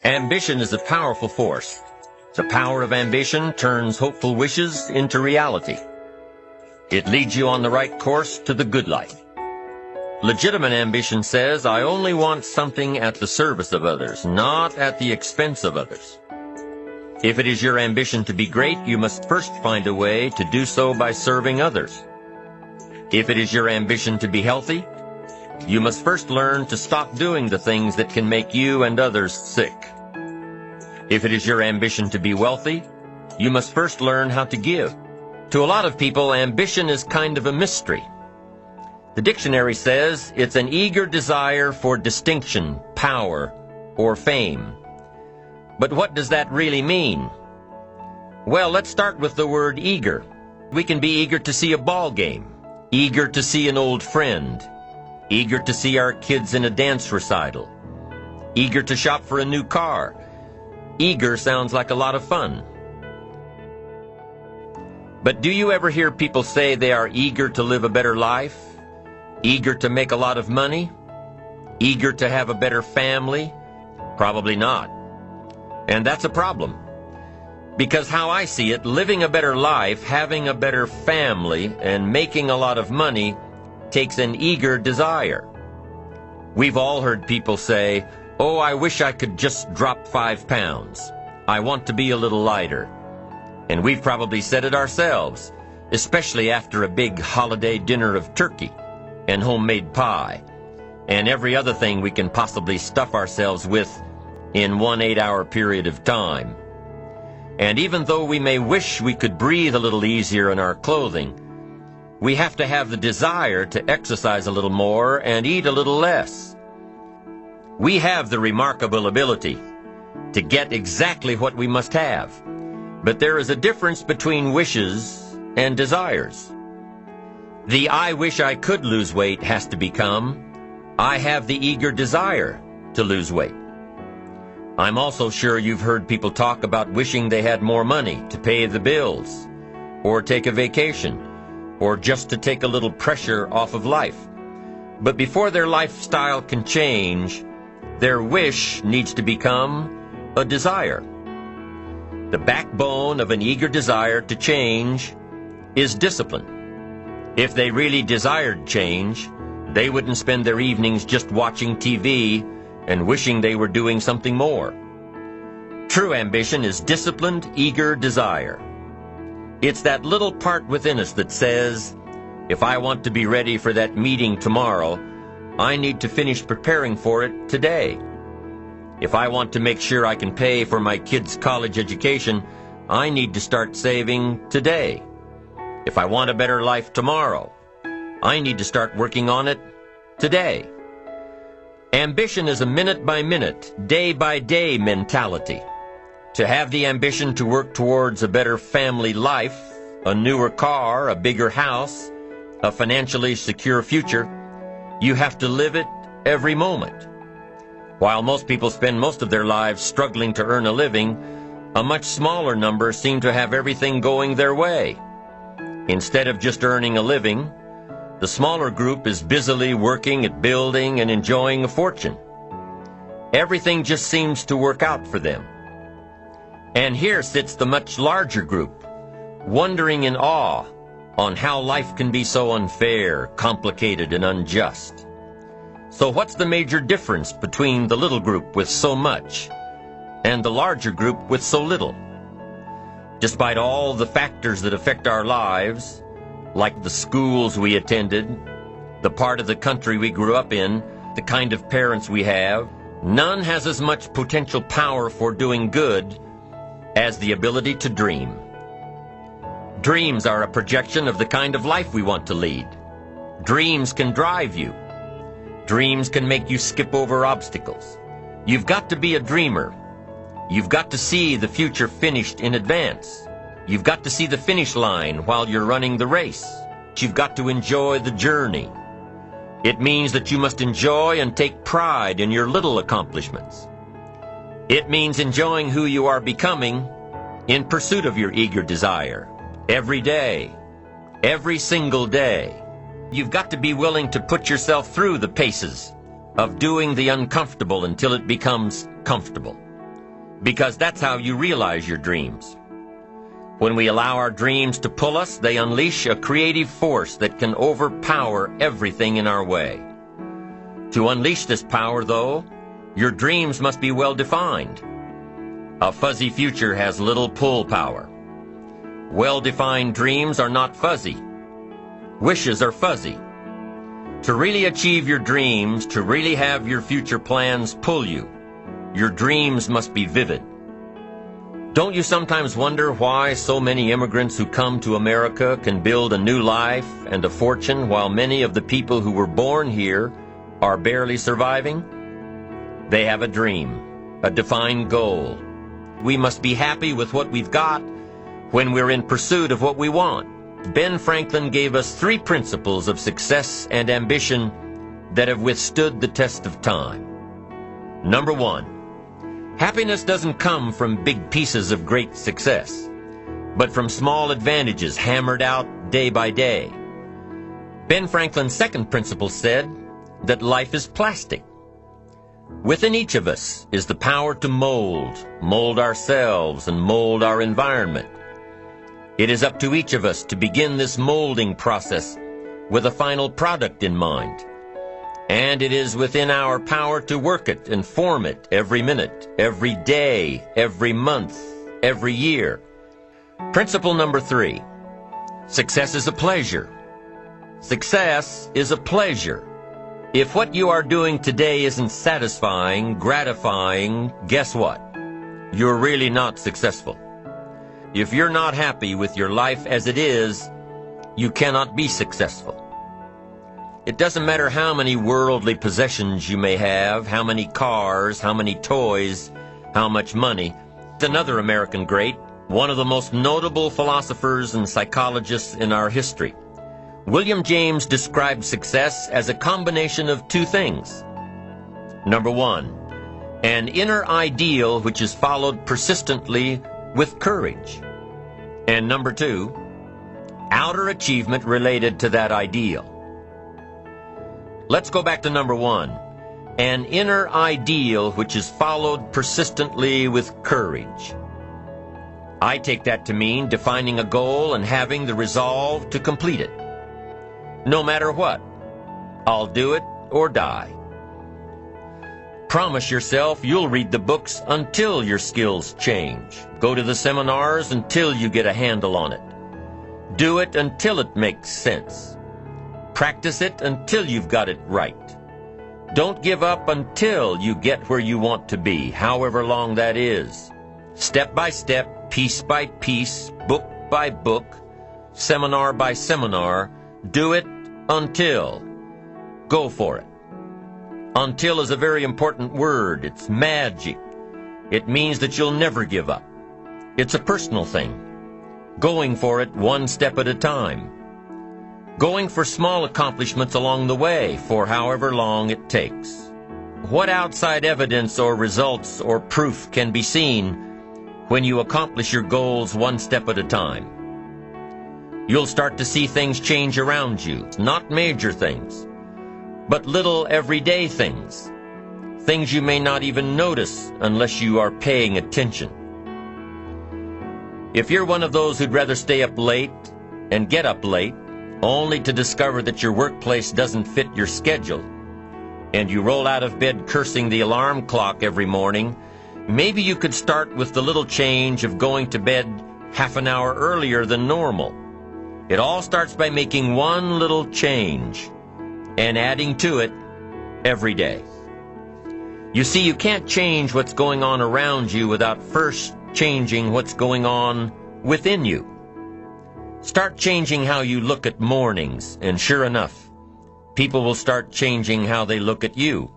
Ambition is a powerful force. The power of ambition turns hopeful wishes into reality. It leads you on the right course to the good life. Legitimate ambition says, I only want something at the service of others, not at the expense of others. If it is your ambition to be great, you must first find a way to do so by serving others. If it is your ambition to be healthy, you must first learn to stop doing the things that can make you and others sick. If it is your ambition to be wealthy, you must first learn how to give. To a lot of people, ambition is kind of a mystery. The dictionary says it's an eager desire for distinction, power, or fame. But what does that really mean? Well, let's start with the word eager. We can be eager to see a ball game, eager to see an old friend, eager to see our kids in a dance recital, eager to shop for a new car. Eager sounds like a lot of fun. But do you ever hear people say they are eager to live a better life? Eager to make a lot of money? Eager to have a better family? Probably not. And that's a problem. Because how I see it, living a better life, having a better family, and making a lot of money takes an eager desire. We've all heard people say, oh, I wish I could just drop 5 pounds. I want to be a little lighter. And we've probably said it ourselves, especially after a big holiday dinner of turkey and homemade pie, and every other thing we can possibly stuff ourselves with in one 8-hour period of time. And even though we may wish we could breathe a little easier in our clothing, we have to have the desire to exercise a little more and eat a little less. We have the remarkable ability to get exactly what we must have, but there is a difference between wishes and desires. The I wish I could lose weight has to become, I have the eager desire to lose weight. I'm also sure you've heard people talk about wishing they had more money to pay the bills, or take a vacation, or just to take a little pressure off of life. But before their lifestyle can change, their wish needs to become a desire. The backbone of an eager desire to change is discipline. If they really desired change, they wouldn't spend their evenings just watching TV and wishing they were doing something more. True ambition is disciplined, eager desire. It's that little part within us that says, if I want to be ready for that meeting tomorrow, I need to finish preparing for it today. If I want to make sure I can pay for my kids' college education, I need to start saving today. If I want a better life tomorrow, I need to start working on it today. Ambition is a minute-by-minute, day-by-day mentality. To have the ambition to work towards a better family life, a newer car, a bigger house, a financially secure future, you have to live it every moment. While most people spend most of their lives struggling to earn a living, a much smaller number seem to have everything going their way. Instead of just earning a living, the smaller group is busily working at building and enjoying a fortune. Everything just seems to work out for them. And here sits the much larger group, wondering in awe on how life can be so unfair, complicated, and unjust. So what's the major difference between the little group with so much and the larger group with so little? Despite all the factors that affect our lives, like the schools we attended, the part of the country we grew up in, the kind of parents we have, none has as much potential power for doing good as the ability to dream. Dreams are a projection of the kind of life we want to lead. Dreams can drive you. Dreams can make you skip over obstacles. You've got to be a dreamer. You've got to see the future finished in advance. You've got to see the finish line while you're running the race. You've got to enjoy the journey. It means that you must enjoy and take pride in your little accomplishments. It means enjoying who you are becoming in pursuit of your eager desire. Every day, every single day. You've got to be willing to put yourself through the paces of doing the uncomfortable until it becomes comfortable. because that's how you realize your dreams. When we allow our dreams to pull us, they unleash a creative force that can overpower everything in our way. To unleash this power, though, your dreams must be well defined. A fuzzy future has little pull power. Well-defined dreams are not fuzzy. Wishes are fuzzy. To really achieve your dreams, to really have your future plans pull you, your dreams must be vivid. Don't you sometimes wonder why so many immigrants who come to America can build a new life and a fortune while many of the people who were born here are barely surviving? They have a dream, a defined goal. We must be happy with what we've got when we're in pursuit of what we want. Ben Franklin gave us 3 principles of success and ambition that have withstood the test of time. Number 1. Happiness doesn't come from big pieces of great success, but from small advantages hammered out day by day. Ben Franklin's second principle said that life is plastic. Within each of us is the power to mold ourselves and mold our environment. It is up to each of us to begin this molding process with a final product in mind. And it is within our power to work it and form it every minute, every day, every month, every year. Principle number 3. Success is a pleasure. Success is a pleasure. If what you are doing today isn't satisfying, gratifying, guess what? You're really not successful. If you're not happy with your life as it is, you cannot be successful. It doesn't matter how many worldly possessions you may have, how many cars, how many toys, how much money. Another American great, one of the most notable philosophers and psychologists in our history. William James described success as a combination of 2 things. Number 1, an inner ideal which is followed persistently with courage. And number 2, outer achievement related to that ideal. Let's go back to number 1, an inner ideal which is followed persistently with courage. I take that to mean defining a goal and having the resolve to complete it. No matter what, I'll do it or die. Promise yourself you'll read the books until your skills change. Go to the seminars until you get a handle on it. Do it until it makes sense. Practice it until you've got it right. Don't give up until you get where you want to be, however long that is. Step by step, piece by piece, book by book, seminar by seminar, do it until. Go for it. Until is a very important word. It's magic. It means that you'll never give up. It's a personal thing. Going for it one step at a time. Going for small accomplishments along the way for however long it takes. What outside evidence or results or proof can be seen when you accomplish your goals one step at a time? You'll start to see things change around you, not major things, but little everyday things. Things you may not even notice unless you are paying attention. If you're one of those who'd rather stay up late and get up late, only to discover that your workplace doesn't fit your schedule, and you roll out of bed cursing the alarm clock every morning, maybe you could start with the little change of going to bed half an hour earlier than normal. It all starts by making one little change and adding to it every day. You see, you can't change what's going on around you without first changing what's going on within you. Start changing how you look at mornings, and sure enough, people will start changing how they look at you.